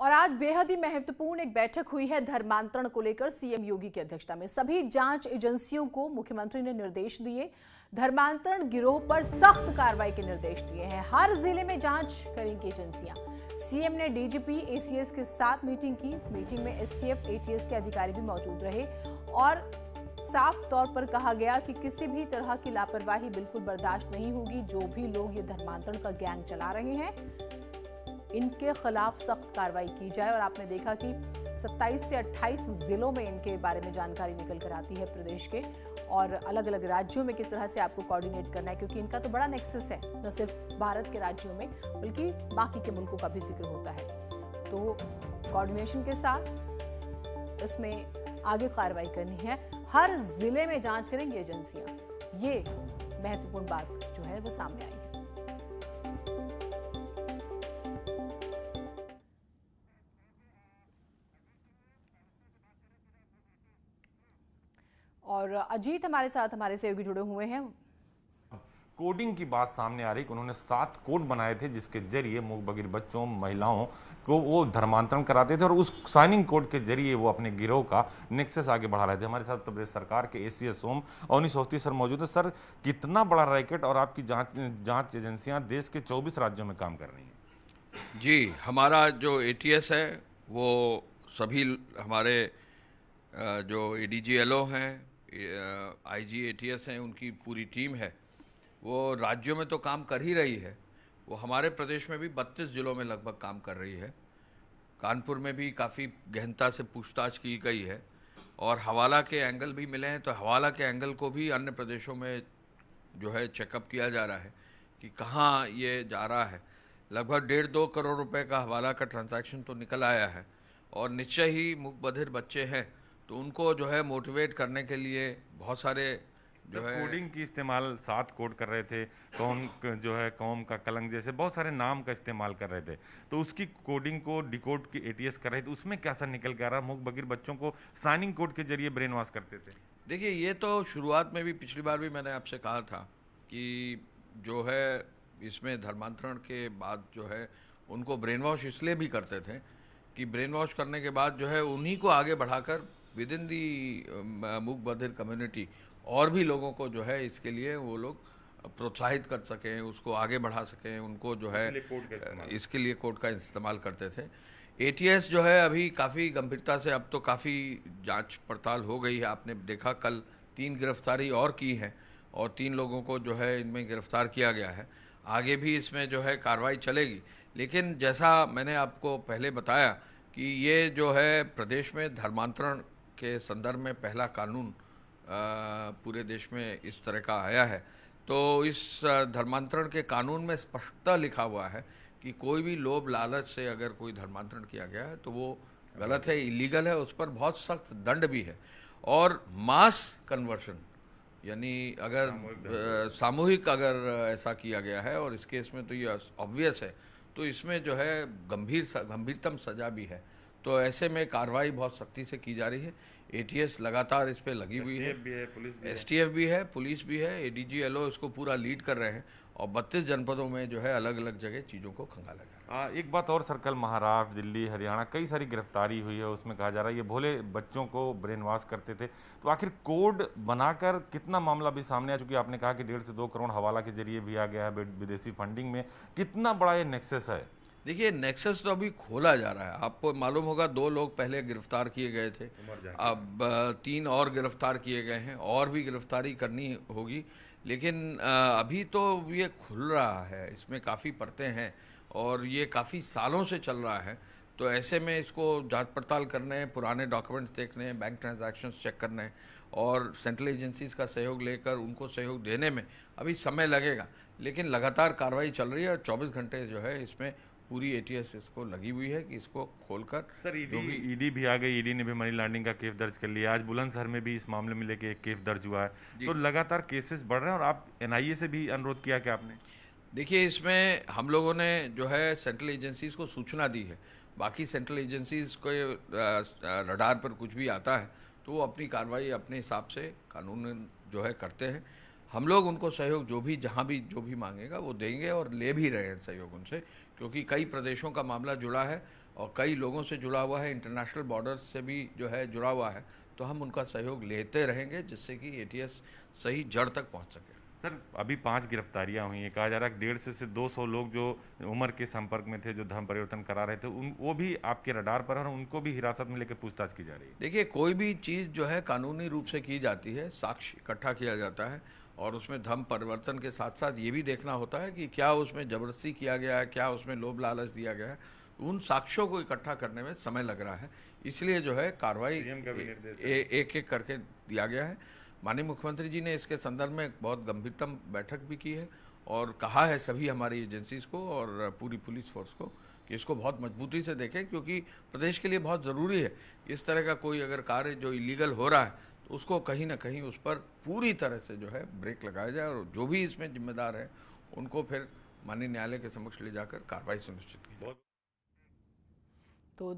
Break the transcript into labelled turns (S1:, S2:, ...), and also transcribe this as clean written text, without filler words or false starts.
S1: और आज बेहद ही महत्वपूर्ण एक बैठक हुई है धर्मांतरण को लेकर सीएम योगी की अध्यक्षता में। सभी जांच एजेंसियों को मुख्यमंत्री ने निर्देश दिए, धर्मांतरण गिरोह पर सख्त कार्रवाई के निर्देश दिए हैं। हर जिले में जांच करेंगी एजेंसियां। सीएम ने डीजीपी एसीएस के साथ मीटिंग की। मीटिंग में एसटीएफ एटीएस के अधिकारी भी मौजूद रहे और साफ तौर पर कहा गया कि किसी भी तरह की लापरवाही बिल्कुल बर्दाश्त नहीं होगी। जो भी लोग ये धर्मांतरण का गैंग चला रहे हैं इनके खिलाफ सख्त कार्रवाई की जाए। और आपने देखा कि 27 से 28 जिलों में इनके बारे में जानकारी निकल कर आती है प्रदेश के, और अलग अलग राज्यों में किस तरह से आपको कोऑर्डिनेट करना है, क्योंकि इनका तो बड़ा नेक्सस है, न सिर्फ भारत के राज्यों में बल्कि बाकी के मुल्कों का भी जिक्र होता है। तो कोऑर्डिनेशन के साथ इसमें आगे कार्रवाई करनी है। हर जिले में जांच करेंगी एजेंसियां। ये महत्वपूर्ण बात जो है वो सामने आई है। और अजीत हमारे साथ हमारे सहयोगी जुड़े हुए हैं।
S2: कोडिंग की बात सामने आ रही कि उन्होंने 7 कोड बनाए थे जिसके जरिए मूक बधिर बच्चों महिलाओं को वो धर्मांतरण कराते थे और उस साइनिंग कोड के जरिए वो अपने गिरोह का नेक्सस आगे बढ़ा रहे थे। हमारे साथ प्रदेश सरकार के एसीएस ओम अवनीश अवस्थी सर मौजूद है। सर, कितना बड़ा रैकेट और आपकी जांच एजेंसियां देश के 24 राज्यों में काम कर रही हैं?
S3: जी, हमारा जो एटीएस है वो सभी हमारे जो एडीजीएलओ हैं, आईजी एटीएस हैं, उनकी पूरी टीम है, वो राज्यों में तो काम कर ही रही है। वो हमारे प्रदेश में भी 32 जिलों में लगभग काम कर रही है। कानपुर में भी काफ़ी गहनता से पूछताछ की गई है और हवाला के एंगल भी मिले हैं, तो हवाला के एंगल को भी अन्य प्रदेशों में जो है चेकअप किया जा रहा है कि कहाँ ये जा रहा है। लगभग 1.5-2 करोड़ रुपए का हवाला का ट्रांजैक्शन तो निकल आया है और निश्चय ही मूक बधिर बच्चे हैं तो उनको जो है मोटिवेट करने के लिए बहुत सारे जो है
S2: कोडिंग की इस्तेमाल 7 कोड कर रहे थे, कौम का कलंक जैसे बहुत सारे नाम का इस्तेमाल कर रहे थे, तो उसकी कोडिंग को डिकोड की एटीएस कर रहे थे। उसमें कैसा निकल के आ रहा? मूक बधिर बच्चों को साइनिंग कोड के जरिए ब्रेन वॉश करते थे।
S3: देखिए, ये तो शुरुआत में भी पिछली बार भी मैंने आपसे कहा था कि जो है इसमें धर्मांतरण के बाद जो है उनको ब्रेन वॉश इसलिए भी करते थे कि ब्रेन वॉश करने के बाद जो है उन्हीं को आगे बढ़ाकर विद इन दी मूक बधिर कम्युनिटी और भी लोगों को जो है इसके लिए वो लोग प्रोत्साहित कर सकें, उसको आगे बढ़ा सकें, उनको जो है इसके लिए कोड का इस्तेमाल करते थे। एटीएस जो है अभी काफ़ी गंभीरता से, अब तो काफ़ी जांच पड़ताल हो गई है। आपने देखा कल 3 गिरफ्तारी और की हैं और 3 लोगों को जो है इनमें गिरफ्तार किया गया है। आगे भी इसमें जो है कार्रवाई चलेगी, लेकिन जैसा मैंने आपको पहले बताया कि ये जो है प्रदेश में धर्मांतरण के संदर्भ में पहला कानून पूरे देश में इस तरह का आया है। तो इस धर्मांतरण के कानून में स्पष्टता लिखा हुआ है कि कोई भी लोभ लालच से अगर कोई धर्मांतरण किया गया है तो वो गलत है, इलीगल है, उस पर बहुत सख्त दंड भी है। और मास कन्वर्शन यानी अगर सामूहिक अगर ऐसा किया गया है और इस केस में तो ये ऑब्वियस है, तो इसमें जो है गंभीरतम सजा भी है। तो ऐसे में कार्रवाई बहुत सख्ती से की जा रही है। एटीएस लगातार इस पे लगी हुई है, एसटीएफ भी है, पुलिस भी है, एडीजीएलओ इसको पूरा लीड कर रहे हैं और 32 जनपदों में जो है अलग अलग जगह चीज़ों को खंगाला जा रहा है।
S2: एक बात और सर, कल महाराष्ट्र, दिल्ली, हरियाणा कई सारी गिरफ्तारी हुई है, उसमें कहा जा रहा है ये भोले बच्चों को ब्रेन वॉश करते थे। तो आखिर कोड बनाकर कितना मामला भी सामने आ चुकी है? आपने कहा कि 1.5 से 2 करोड़ हवाला के जरिए भी आ गया है विदेशी फंडिंग में। कितना बड़ा ये नेक्सस है?
S3: देखिए, नेक्सस तो अभी खोला जा रहा है। आपको मालूम होगा 2 लोग पहले गिरफ्तार किए गए थे, अब 3 और गिरफ्तार किए गए हैं और भी गिरफ्तारी करनी होगी। लेकिन अभी तो ये खुल रहा है, इसमें काफ़ी परतें हैं और ये काफ़ी सालों से चल रहा है। तो ऐसे में इसको जांच पड़ताल करने, पुराने डॉक्यूमेंट्स देखने, बैंक ट्रांजैक्शंस चेक करने और सेंट्रल एजेंसीज़ का सहयोग लेकर उनको सहयोग देने में अभी समय लगेगा। लेकिन लगातार कार्रवाई चल रही है और 24 घंटे जो है इसमें पूरी एटीएस इसको लगी हुई है कि इसको खोलकर।
S2: सर, ईडी भी आ गई, ईडी ने भी मनी लॉन्ड्रिंग का केस दर्ज कर लिया। आज बुलंदशहर में भी इस मामले में लेके एक केस दर्ज हुआ है। तो लगातार केसेस बढ़ रहे हैं और आप एनआईए से भी अनुरोध किया क्या आपने?
S3: देखिए, इसमें हम लोगों ने जो है सेंट्रल एजेंसीज़ को सूचना दी है। बाकी सेंट्रल एजेंसीज़ को रडार पर कुछ भी आता है तो वो अपनी कार्रवाई अपने हिसाब से कानून जो है करते हैं। हम लोग उनको सहयोग जो भी जहाँ भी जो भी मांगेगा वो देंगे और ले भी रहे हैं सहयोग उनसे, क्योंकि कई प्रदेशों का मामला जुड़ा है और कई लोगों से जुड़ा हुआ है, इंटरनेशनल बॉर्डर से भी जो है जुड़ा हुआ है, तो हम उनका सहयोग लेते रहेंगे जिससे कि एटीएस सही जड़ तक पहुंच सके।
S2: सर, अभी 5 गिरफ्तारियां हुई हैं। कहा जा रहा है 150 से 200 लोग जो उम्र के संपर्क में थे, जो धर्म परिवर्तन करा रहे थे, वो भी आपके रडार पर है और उनको भी हिरासत में लेकर पूछताछ की जा रही है।
S3: देखिए, कोई भी चीज़ जो है कानूनी रूप से की जाती है, साक्ष्य इकट्ठा किया जाता है और उसमें धर्म परिवर्तन के साथ साथ ये भी देखना होता है कि क्या उसमें जबरदस्ती किया गया है, क्या उसमें लोभ लालच दिया गया है। उन साक्ष्यों को इकट्ठा करने में समय लग रहा है, इसलिए जो है कार्रवाई एक एक करके दिया गया है। माननीय मुख्यमंत्री जी ने इसके संदर्भ में एक बहुत गंभीरतम बैठक भी की है और कहा है सभी हमारी एजेंसीज को और पूरी पुलिस फोर्स को कि इसको बहुत मजबूती से देखें, क्योंकि प्रदेश के लिए बहुत ज़रूरी है इस तरह का कोई अगर कार्य जो इलीगल हो रहा है तो उसको कहीं ना कहीं उस पर पूरी तरह से जो है ब्रेक लगाया जाए और जो भी इसमें जिम्मेदार है उनको फिर माननीय न्यायालय के समक्ष ले जाकर कार्रवाई सुनिश्चित की जाए।
S1: तो